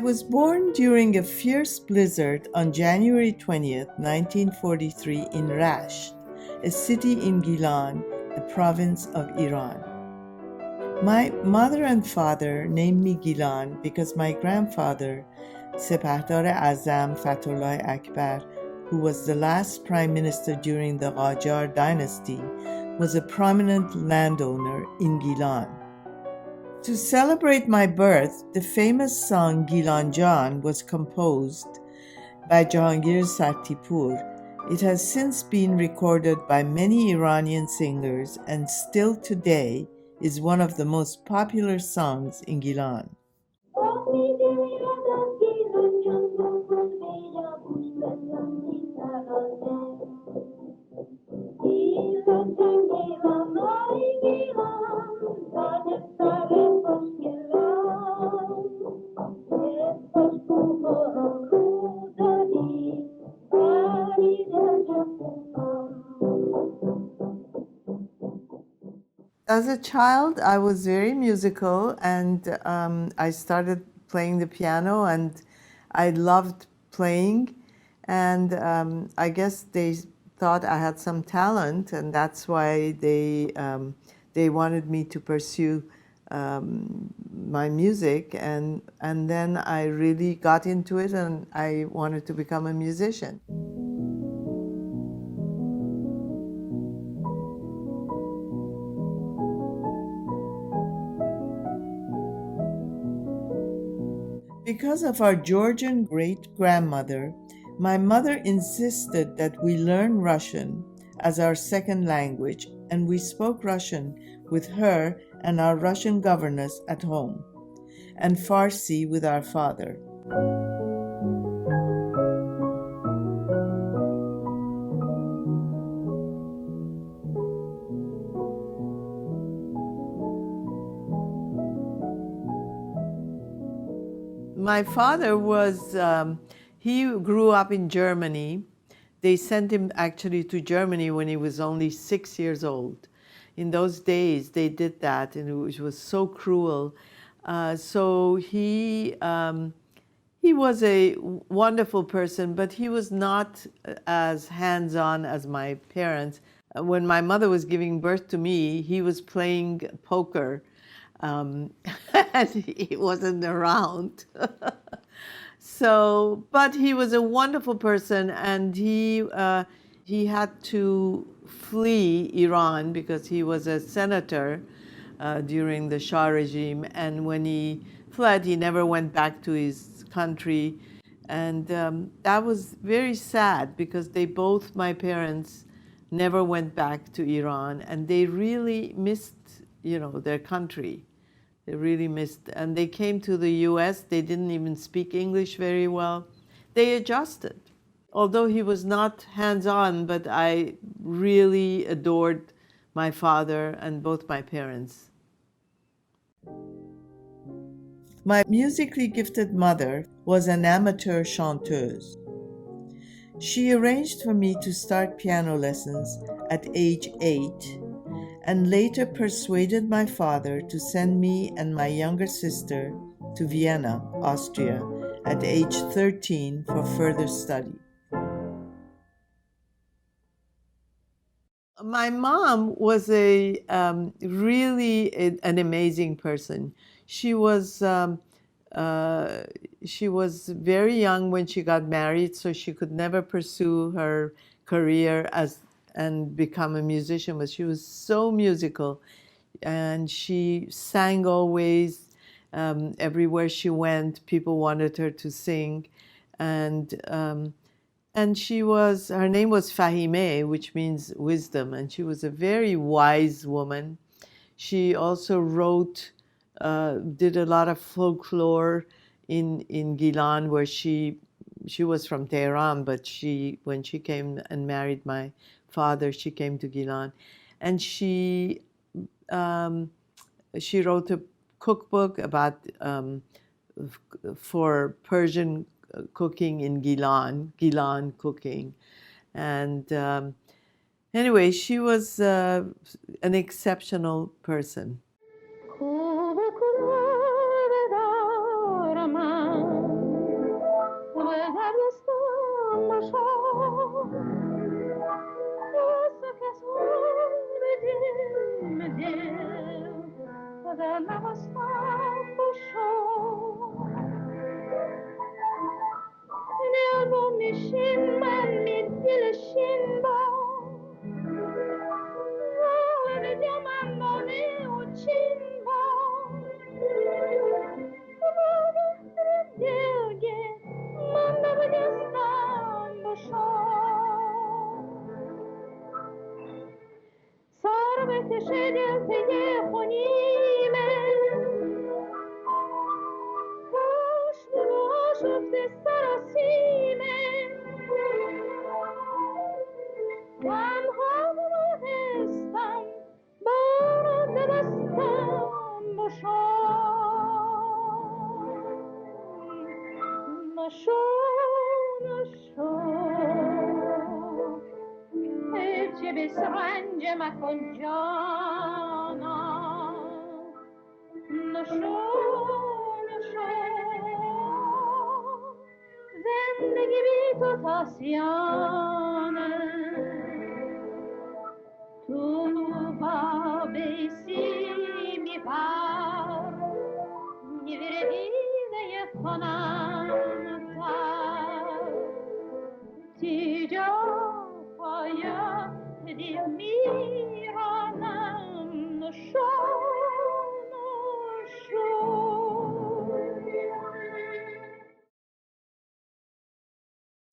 was born during a fierce blizzard on January 20th, 1943 in Rasht, a city in Gilan, a province of Iran. My mother and father named me Gilan because my grandfather, Sepahdar Azam Fatollah Akbar, who was the last prime minister during the Qajar dynasty, was a prominent landowner in Gilan. To celebrate my birth, the famous song Gilan Jan was composed by Jahangir Sartipur. It has since been recorded by many Iranian singers and still today is one of the most popular songs in Gilan. As a child, I was very musical, and I started playing the piano, and I loved playing. And I guess they thought I had some talent, and that's why they wanted me to pursue my music. And then I really got into it, and I wanted to become a musician. Because of our Georgian great-grandmother, my mother insisted that we learn Russian as our second language, and we spoke Russian with her and our Russian governess at home, and Farsi with our father. My father was, he grew up in Germany. They sent him actually to Germany when he was only 6 years old. In those days, they did that, and it was so cruel. So he was a wonderful person, but he was not as hands-on as my parents. When my mother was giving birth to me, he was playing poker. And he wasn't around. So, but he was a wonderful person, and he had to flee Iran because he was a senator during the Shah regime, and when he fled, he never went back to his country, and that was very sad because my parents never went back to Iran, and they really missed, their country. They really missed, and they came to the US. They didn't even speak English very well. They adjusted. Although he was not hands-on, but I really adored my father and both my parents. My musically gifted mother was an amateur chanteuse. She arranged for me to start piano lessons at age 8, and later persuaded my father to send me and my younger sister to Vienna, Austria, at age 13 for further study. My mom was really an amazing person. She was very young when she got married, so she could never pursue her career and become a musician, but she was so musical, and she sang always. Everywhere she went, people wanted her to sing, and her name was Fahime, which means wisdom, and she was a very wise woman. She also did a lot of folklore in Gilan, where she was from Tehran, but when she came and married my father, she came to Gilan, and she wrote a cookbook about for Persian cooking in Gilan cooking, and anyway, she was an exceptional person.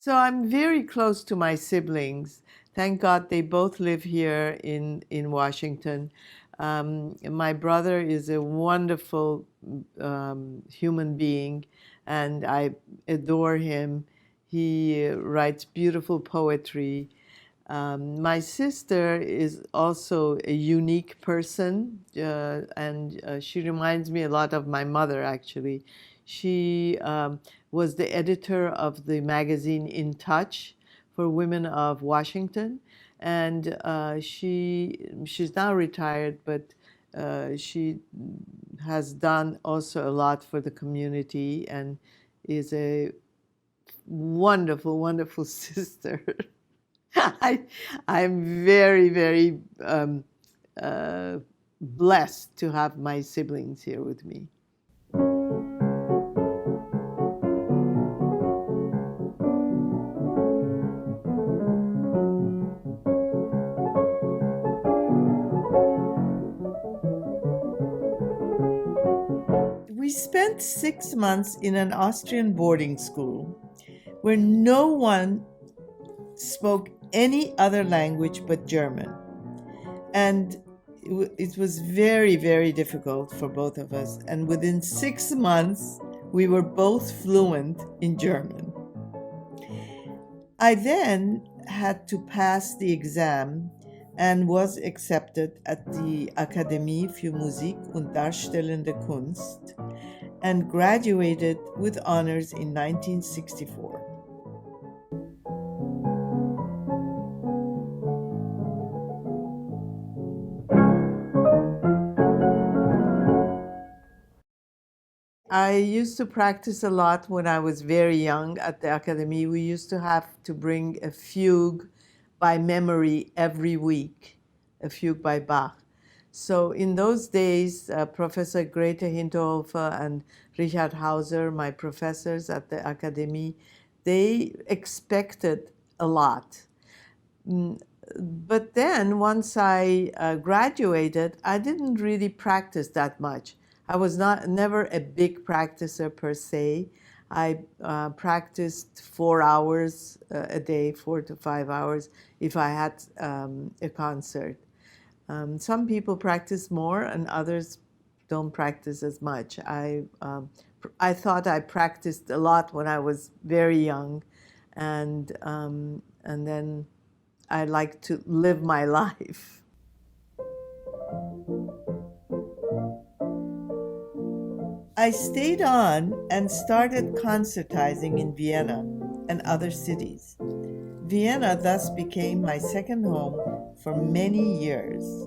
So I'm very close to my siblings. Thank God they both live here in Washington. My brother is a wonderful human being, and I adore him. He writes beautiful poetry. My sister is also a unique person, and she reminds me a lot of my mother, actually. She was the editor of the magazine In Touch for Women of Washington, and she's now retired, but she has done also a lot for the community and is a wonderful, wonderful sister. I'm very, very blessed to have my siblings here with me. We spent 6 months in an Austrian boarding school where no one spoke any other language but German. And it was very, very difficult for both of us. And within 6 months, we were both fluent in German. I then had to pass the exam and was accepted at the Akademie für Musik und Darstellende Kunst and graduated with honors in 1964. I used to practice a lot when I was very young at the Academy. We used to have to bring a fugue by memory every week, a fugue by Bach. So in those days, Professor Grete Hinterhofer and Richard Hauser, my professors at the Academy, they expected a lot. But then once I graduated, I didn't really practice that much. I was never a big practicer per se. I practiced 4 hours a day, 4 to 5 hours, if I had a concert. Some people practice more, and others don't practice as much. I thought I practiced a lot when I was very young, and then I like to live my life. I stayed on and started concertizing in Vienna and other cities. Vienna thus became my second home for many years.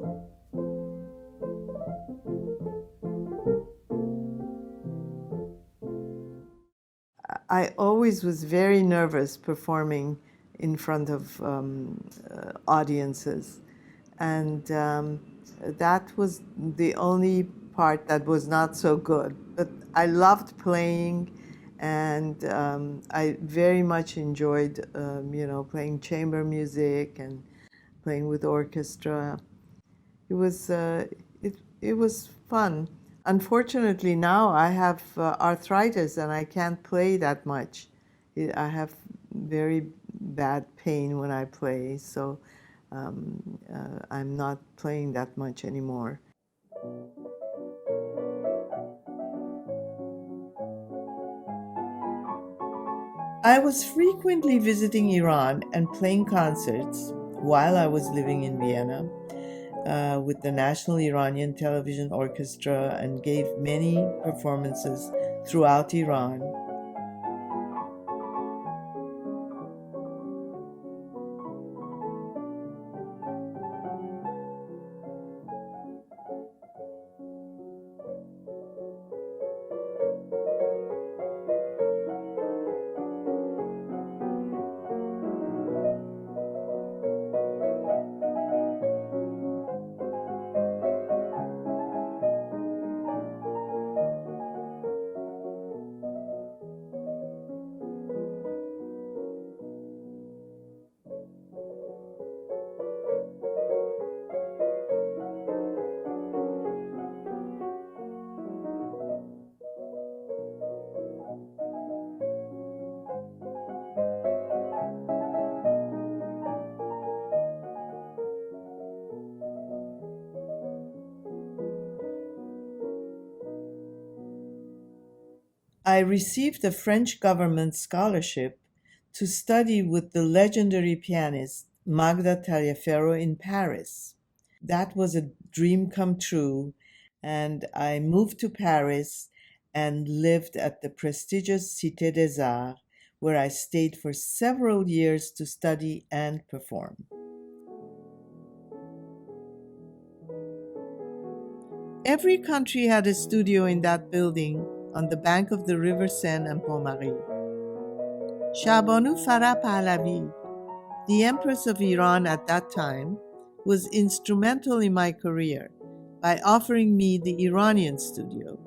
I always was very nervous performing in front of audiences, and that was the only part that was not so good. But I loved playing, and I very much enjoyed, playing chamber music and playing with orchestra. It was it was fun. Unfortunately, now I have arthritis and I can't play that much. I have very bad pain when I play, so I'm not playing that much anymore. I was frequently visiting Iran and playing concerts while I was living in Vienna with the National Iranian Television Orchestra and gave many performances throughout Iran. I received a French government scholarship to study with the legendary pianist Magda Taliaferro in Paris. That was a dream come true, and I moved to Paris and lived at the prestigious Cité des Arts, where I stayed for several years to study and perform. Every country had a studio in that building on the bank of the river Seine and Pont-Marie. Shabanu Farah Pahlavi, the Empress of Iran at that time, was instrumental in my career by offering me the Iranian studio.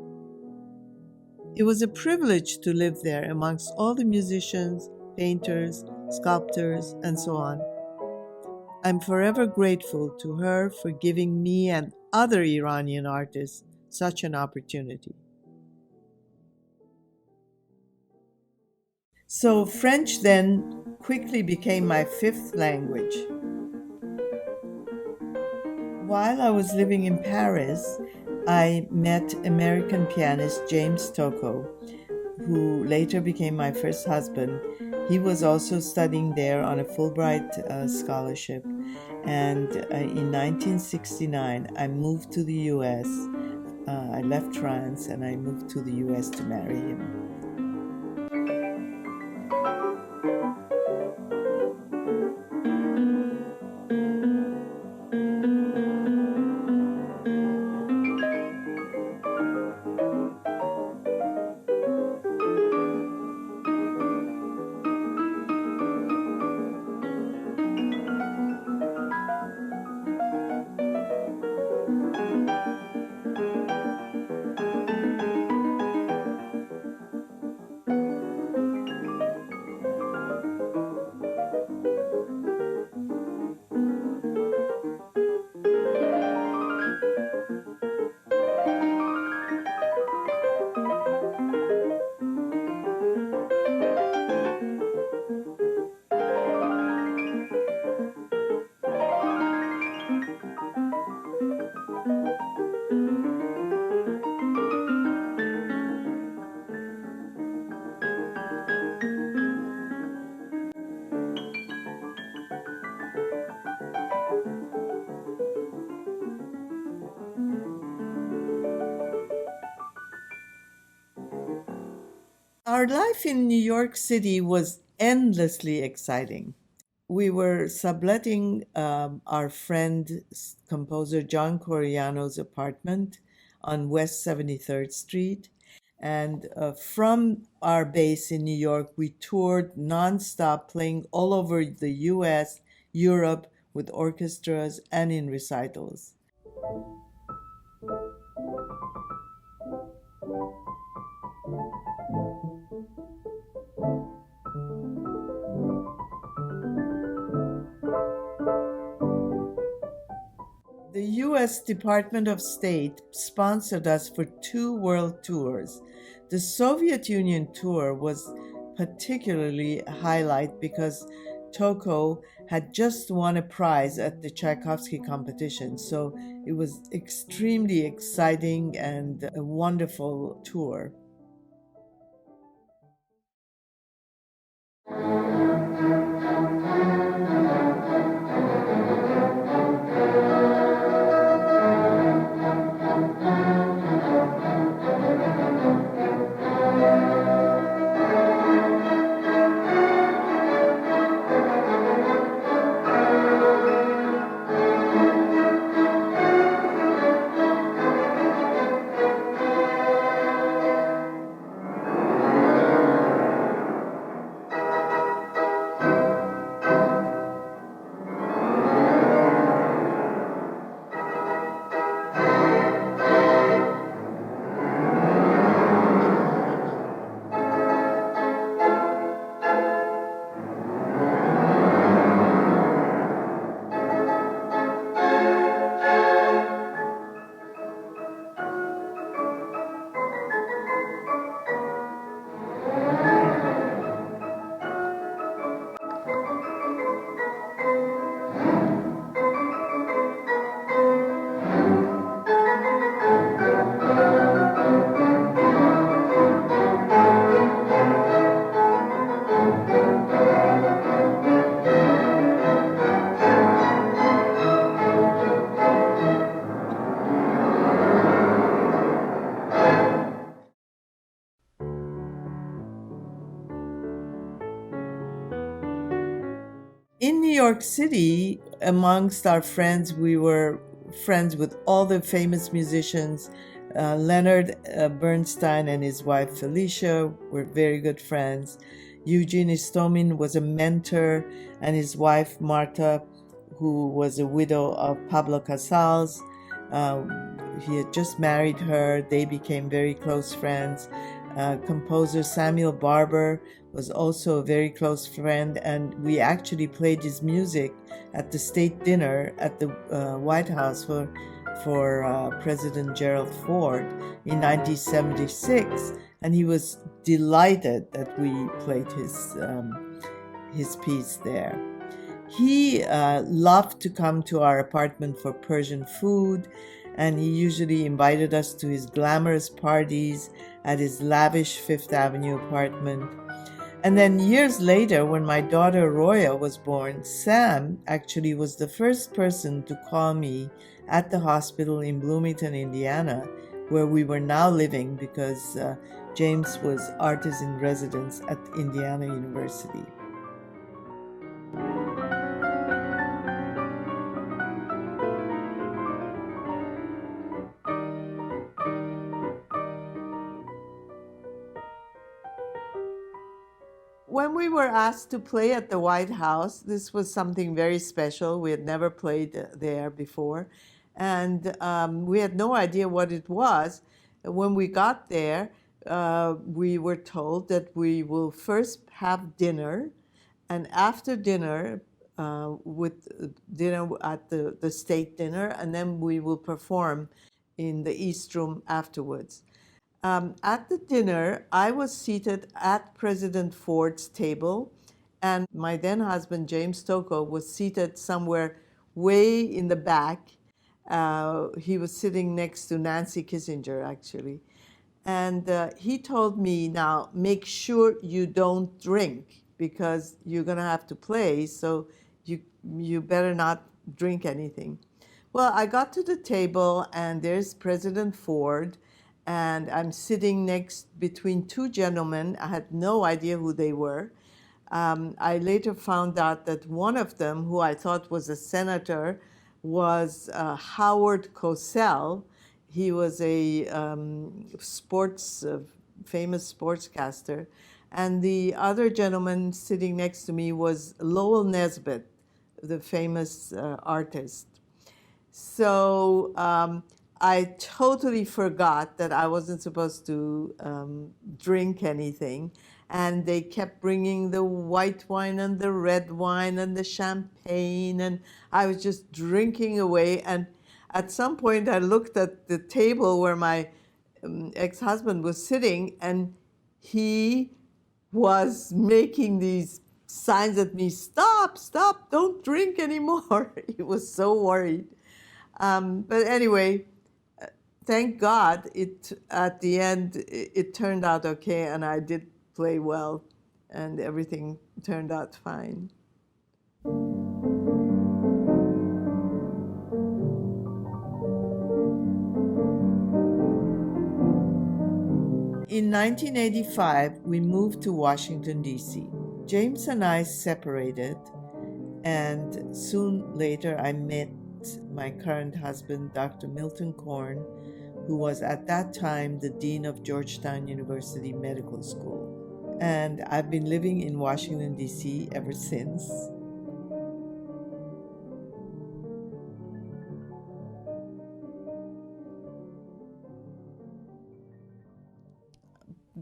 It was a privilege to live there amongst all the musicians, painters, sculptors, and so on. I'm forever grateful to her for giving me and other Iranian artists such an opportunity. So French then quickly became my fifth language. While I was living in Paris, I met American pianist James Tocco, who later became my first husband. He was also studying there on a Fulbright scholarship. And in 1969, I moved to the US. I left France and I moved to the US to marry him. Our life in New York City was endlessly exciting. We were subletting our friend composer John Coriano's apartment on West 73rd Street. And from our base in New York, we toured nonstop, playing all over the US, Europe, with orchestras and in recitals. U.S. Department of State sponsored us for 2 world tours. The Soviet Union tour was particularly a highlight because Tocco had just won a prize at the Tchaikovsky competition, so it was extremely exciting and a wonderful tour. In New York City, amongst our friends, we were friends with all the famous musicians. Leonard Bernstein and his wife Felicia were very good friends. Eugene Istomin was a mentor, and his wife Marta, who was a widow of Pablo Casals. He had just married her. They became very close friends. Composer Samuel Barber was also a very close friend, and we actually played his music at the state dinner at the White House for President Gerald Ford in 1976, and he was delighted that we played his piece there. He loved to come to our apartment for Persian food, and he usually invited us to his glamorous parties at his lavish Fifth Avenue apartment. And then years later, when my daughter Roya was born, Sam actually was the first person to call me at the hospital in Bloomington, Indiana, where we were now living because James was artist in residence at Indiana University. When we were asked to play at the White House, this was something very special. We had never played there before, and we had no idea what it was. When we got there, we were told that we will first have dinner, and after dinner, with dinner at the state dinner, and then we will perform in the East Room afterwards. At the dinner, I was seated at President Ford's table, and my then husband, James Tocco, was seated somewhere way in the back. He was sitting next to Nancy Kissinger, actually. And he told me, now, make sure you don't drink because you're going to have to play, so you better not drink anything. Well, I got to the table, and there's President Ford, and I'm sitting next between 2 gentlemen. I had no idea who they were. I later found out that one of them, who I thought was a senator, was Howard Cosell. He was a famous sportscaster. And the other gentleman sitting next to me was Lowell Nesbitt, the famous artist. So I totally forgot that I wasn't supposed to drink anything. And they kept bringing the white wine and the red wine and the champagne. And I was just drinking away. And at some point I looked at the table where my ex-husband was sitting, and he was making these signs at me, stop, stop, don't drink anymore. He was so worried. But anyway, thank God, at the end, it turned out okay, and I did play well, and everything turned out fine. In 1985, we moved to Washington, D.C. James and I separated, and soon later I met my current husband, Dr. Milton Corn, who was at that time the dean of Georgetown University Medical School. And I've been living in Washington, D.C. ever since.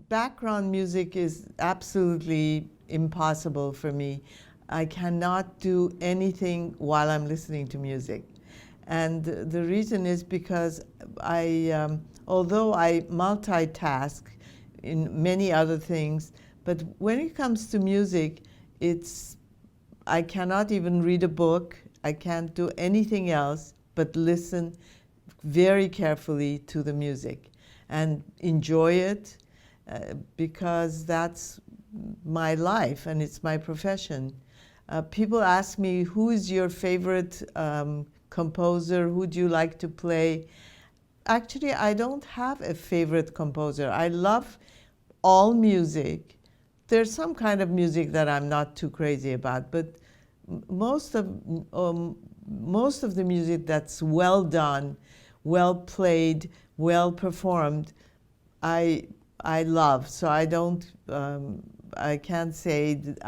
Background music is absolutely impossible for me. I cannot do anything while I'm listening to music. And the reason is because although I multitask in many other things, but when it comes to music, I cannot even read a book. I can't do anything else but listen very carefully to the music and enjoy it. Because that's my life and it's my profession. People ask me, who is your favorite composer? Who do you like to play? Actually, I don't have a favorite composer. I love all music. There's some kind of music that I'm not too crazy about, but most of the music that's well done, well played, well performed, I love. So I can't say that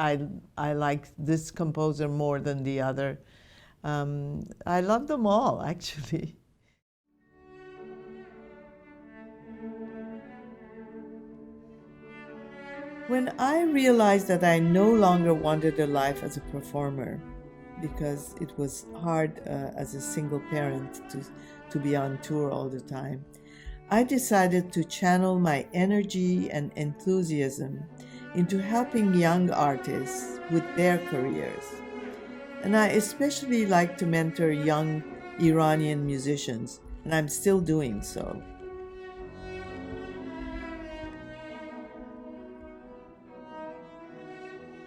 I like this composer more than the other. I love them all, actually. When I realized that I no longer wanted a life as a performer, because it was hard as a single parent to be on tour all the time, I decided to channel my energy and enthusiasm into helping young artists with their careers. And I especially like to mentor young Iranian musicians, and I'm still doing so.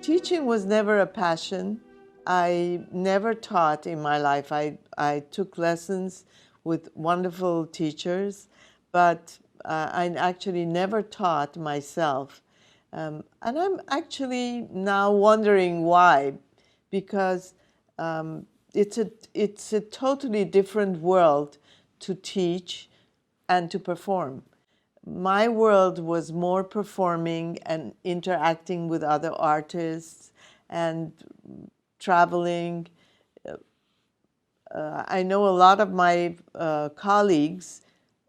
Teaching was never a passion. I never taught in my life. I took lessons with wonderful teachers, but I actually never taught myself. And I'm actually now wondering why, because it's a totally different world to teach and to perform. My world was more performing and interacting with other artists and traveling. I know a lot of my colleagues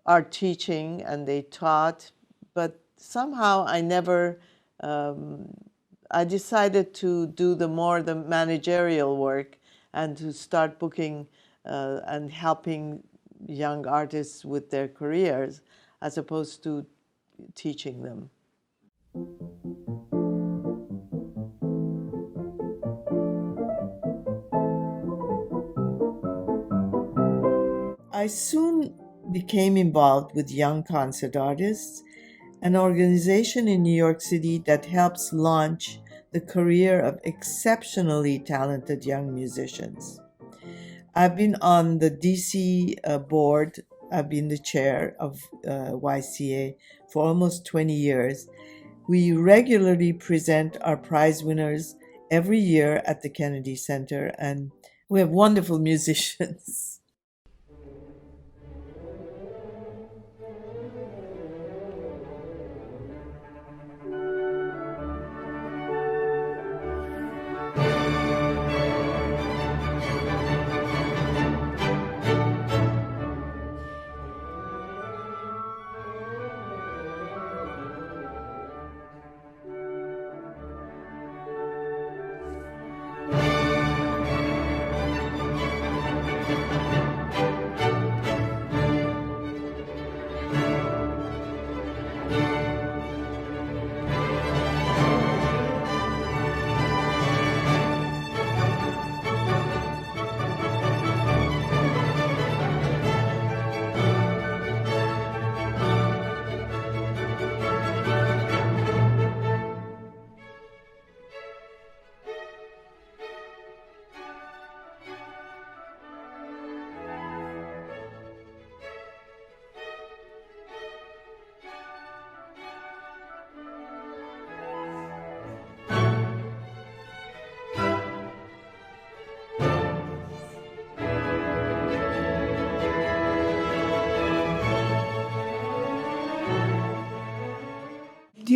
are teaching and they taught, but somehow I never, I decided to do the managerial work and to start booking and helping young artists with their careers as opposed to teaching them. I soon became involved with Young Concert Artists, an organization in New York City that helps launch the career of exceptionally talented young musicians. I've been on the DC board. I've been the chair of YCA for almost 20 years. We regularly present our prize winners every year at the Kennedy Center, and we have wonderful musicians.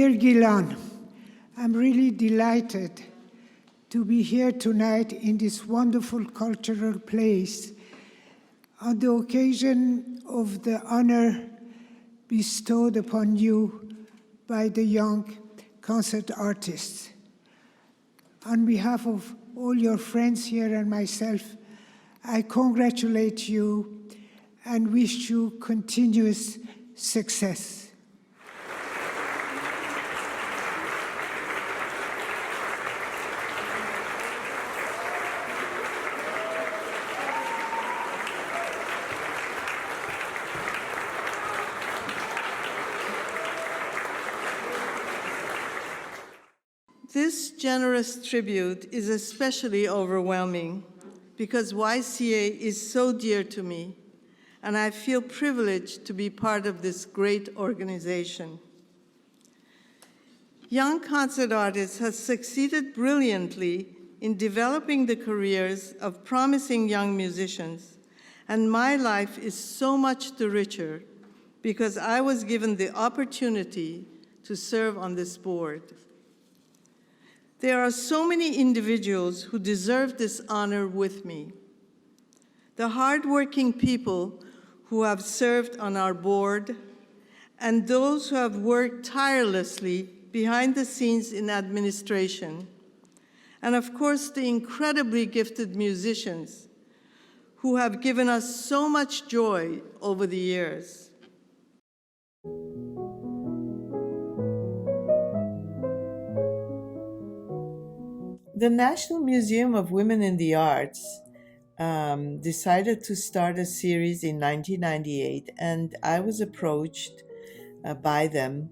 Dear Gilan, I'm really delighted to be here tonight in this wonderful cultural place on the occasion of the honor bestowed upon you by the young concert artists. On behalf of all your friends here and myself, I congratulate you and wish you continuous success. This generous tribute is especially overwhelming because YCA is so dear to me, and I feel privileged to be part of this great organization. Young concert artists have succeeded brilliantly in developing the careers of promising young musicians, and my life is so much the richer because I was given the opportunity to serve on this board. There are so many individuals who deserve this honor with me. The hardworking people who have served on our board and those who have worked tirelessly behind the scenes in administration. And of course, the incredibly gifted musicians who have given us so much joy over the years. The National Museum of Women in the Arts decided to start a series in 1998, and I was approached by them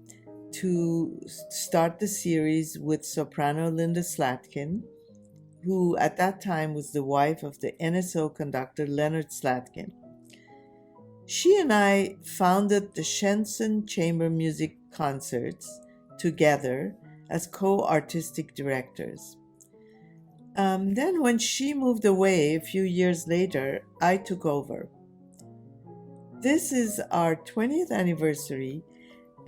to start the series with soprano Linda Slatkin, who at that time was the wife of the NSO conductor Leonard Slatkin. She and I founded the Shenson Chamber Music Concerts together as co-artistic directors. Then when she moved away a few years later, I took over. This is our 20th anniversary,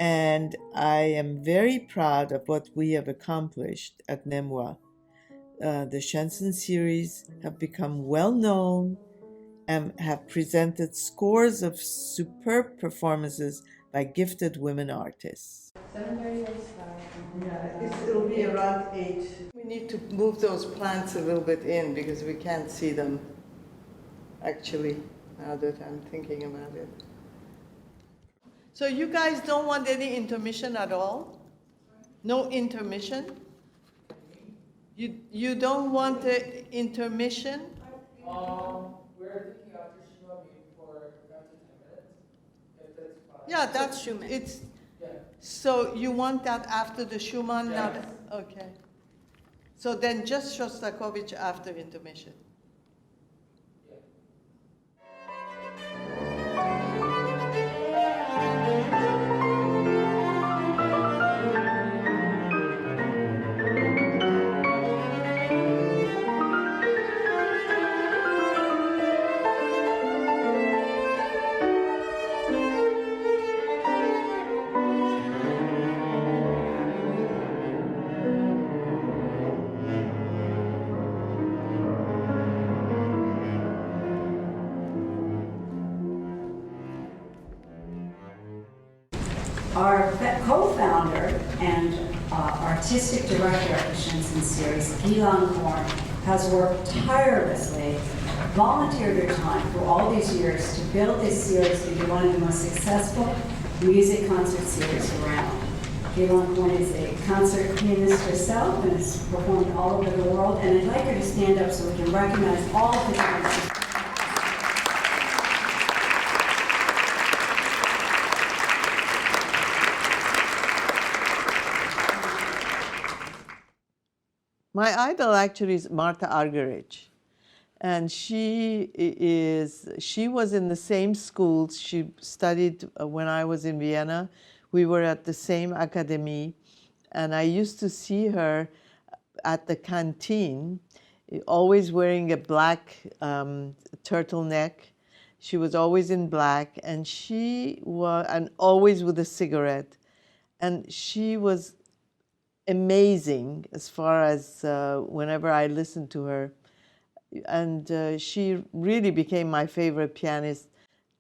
and I am very proud of what we have accomplished at NEMWA. The Shenson series have become well known and have presented scores of superb performances by gifted women artists. 7:30 Yeah, it'll be around 8. We need to move those plants a little bit in because we can't see them, actually, now that I'm thinking about it. So you guys don't want any intermission at all? No intermission? You don't want the intermission? We're thinking after Schumann for up to 10 minutes. If that's fine. Yeah, that's Schumann. it's. Yeah. So you want that after the Schumann? Yes. Not, okay. So then just Shostakovich after intermission. Our co-founder and artistic director of the Shenson series, Gilan Corn, has worked tirelessly, volunteered her time for all these years to build this series to be one of the most successful music concert series around. Gilan Corn is a concert pianist herself and has performed all over the world, and I'd like her to stand up so we can recognize all of the artists. My idol actually is Marta Argerich, and she was in the same schools. She studied when I was in Vienna. We were at the same academy, and I used to see her at the canteen, always wearing a black turtleneck. She was always in black, and she was, and always with a cigarette. And she was amazing as far as whenever I listened to her. And she really became my favorite pianist.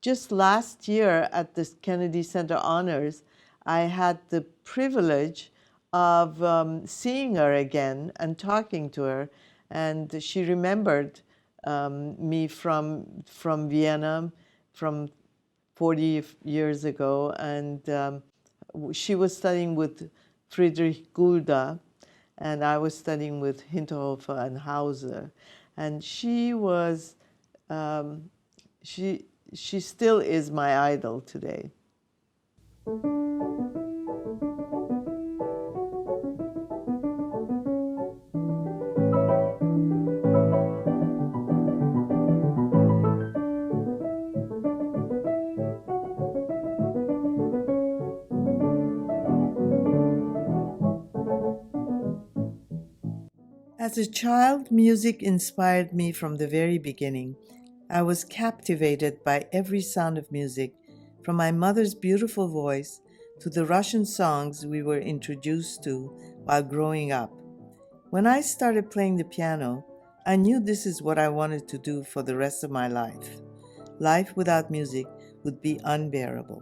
Just last year at the Kennedy Center Honors, I had the privilege of seeing her again and talking to her. And she remembered me from Vienna, from 40 years ago. And she was studying with Friedrich Gulda, and I was studying with Hinterhofer and Hauser. And she was, she still is my idol today. As a child, music inspired me from the very beginning. I was captivated by every sound of music, from my mother's beautiful voice to the Russian songs we were introduced to while growing up. When I started playing the piano, I knew this is what I wanted to do for the rest of my life. Life without music would be unbearable.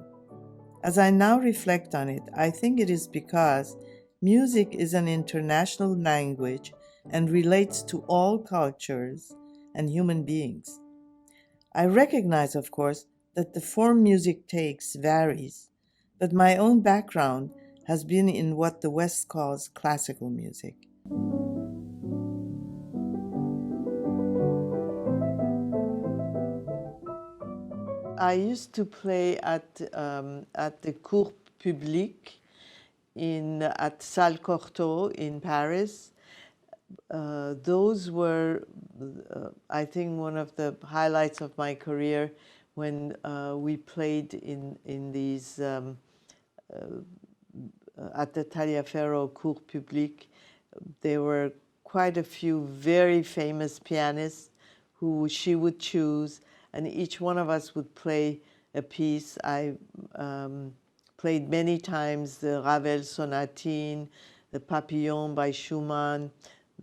As I now reflect on it, I think it is because music is an international language and relates to all cultures and human beings. I recognize, of course, that the form music takes varies, but my own background has been in what the West calls classical music. I used to play at the Cours Public at Salle Cortot in Paris. Those were, I think, one of the highlights of my career when we played in these at the Taliaferro Cours Public. There were quite a few very famous pianists who she would choose, and each one of us would play a piece. I played many times the Ravel Sonatine, the Papillon by Schumann.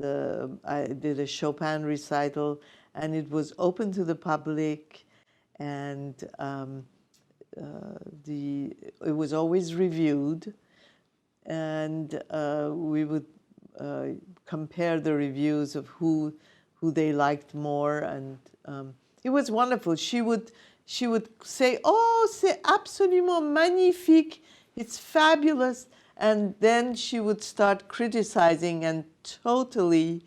I did a Chopin recital, and it was open to the public, and it was always reviewed, and we would compare the reviews of who they liked more, and it was wonderful. She would say, "Oh, c'est absolument magnifique! It's fabulous." And then she would start criticizing, and totally,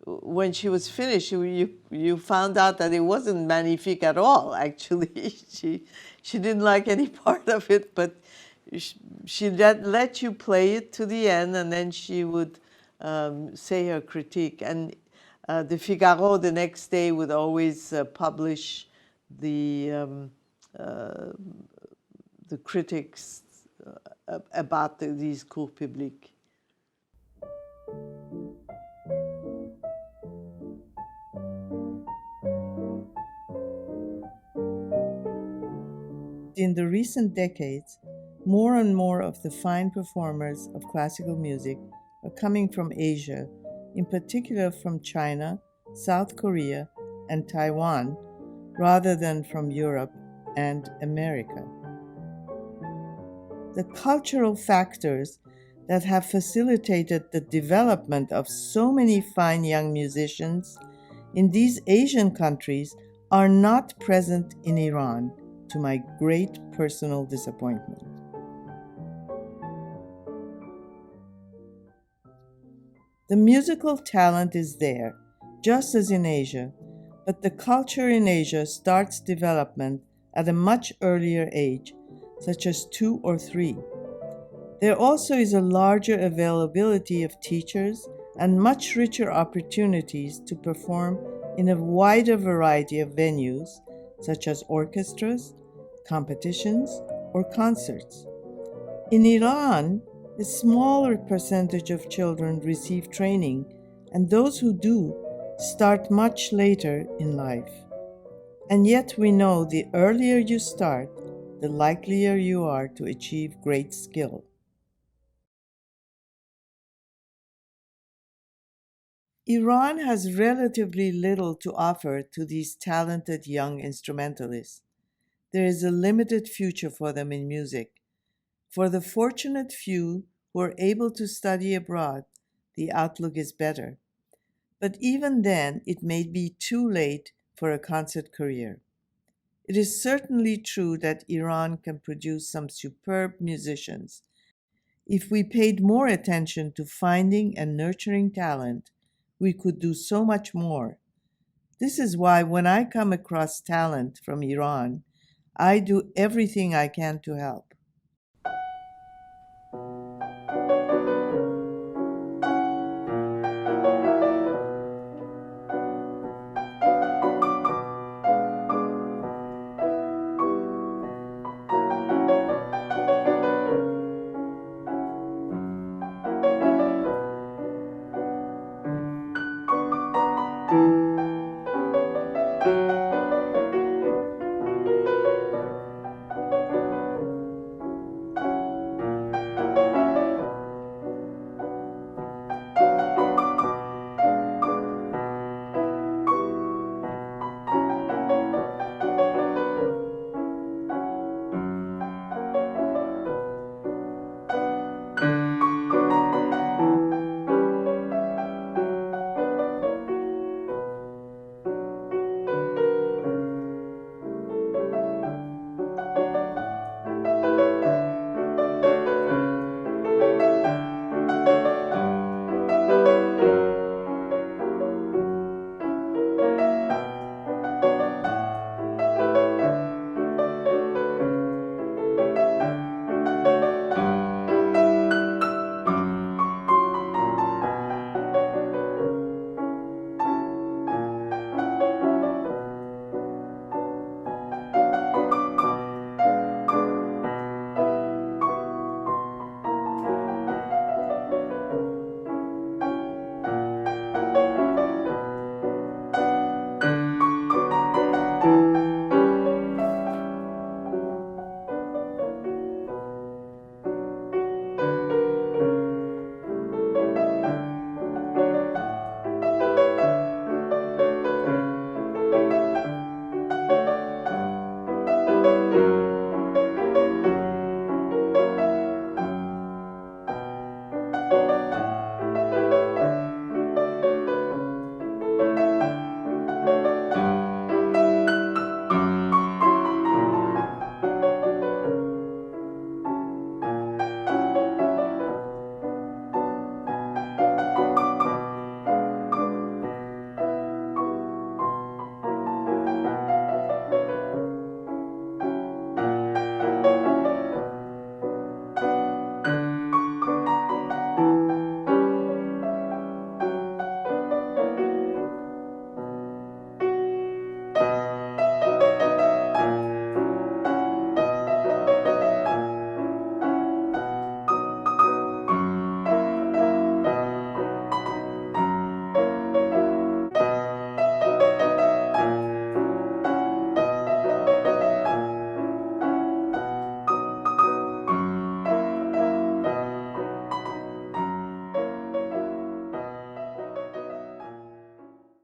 when she was finished, you found out that it wasn't magnifique at all, actually. She didn't like any part of it, but she let you play it to the end, and then she would say her critique. And the Figaro the next day would always publish the critics about these cours publics. In the recent decades, more and more of the fine performers of classical music are coming from Asia, in particular from China, South Korea, and Taiwan, rather than from Europe and America. The cultural factors that have facilitated the development of so many fine young musicians in these Asian countries are not present in Iran, to my great personal disappointment. The musical talent is there, just as in Asia, but the culture in Asia starts development at a much earlier age, such as 2 or 3. There also is a larger availability of teachers and much richer opportunities to perform in a wider variety of venues, such as orchestras, competitions, or concerts. In Iran, a smaller percentage of children receive training, and those who do start much later in life. And yet we know the earlier you start, the likelier you are to achieve great skill. Iran has relatively little to offer to these talented young instrumentalists. There is a limited future for them in music. For the fortunate few who are able to study abroad, the outlook is better. But even then, it may be too late for a concert career. It is certainly true that Iran can produce some superb musicians. If we paid more attention to finding and nurturing talent, we could do so much more. This is why when I come across talent from Iran, I do everything I can to help.